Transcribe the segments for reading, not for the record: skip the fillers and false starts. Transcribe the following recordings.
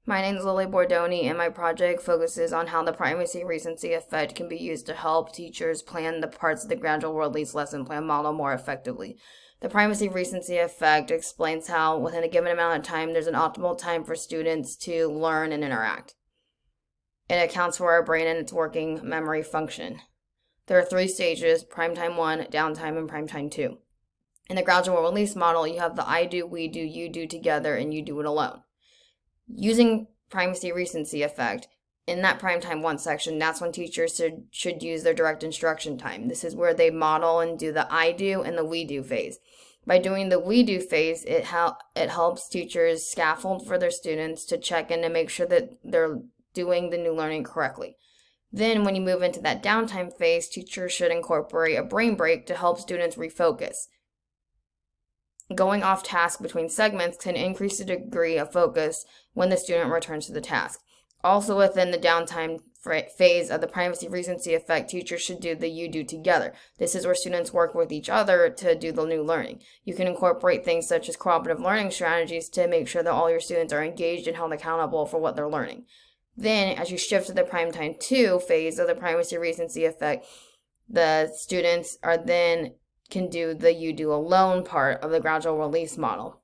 My name is Lily Bordoni, and my project focuses on how the primacy-recency effect can be used to help teachers plan the parts of the gradual release lesson plan model more effectively. The primacy-recency effect explains how, within a given amount of time, there's an optimal time for students to learn and interact. It accounts for our brain and its working memory function. There are 3 stages: prime time 1, downtime, and prime time 2. In the gradual release model, you have the I do, we do, you do together, and you do it alone. Using primacy recency effect, in that prime time 1 section, that's when teachers should use their direct instruction time. This is where they model and do the I do and the we do phase. By doing the we do phase, it helps teachers scaffold for their students to check in and make sure that they're doing the new learning correctly. Then when you move into that downtime phase, teachers should incorporate a brain break to help students refocus. Going off task between segments can increase the degree of focus when the student returns to the task. Also within the downtime phase of the primacy recency effect, teachers should do the you do together. This is where students work with each other to do the new learning. You can incorporate things such as cooperative learning strategies to make sure that all your students are engaged and held accountable for what they're learning. Then, as you shift to the prime time 2 phase of the primacy recency effect, the students can do the you do alone part of the gradual release model.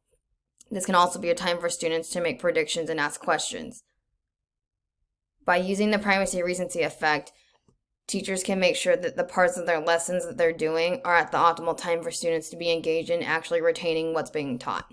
This can also be a time for students to make predictions and ask questions. By using the primacy recency effect, teachers can make sure that the parts of their lessons that they're doing are at the optimal time for students to be engaged in actually retaining what's being taught.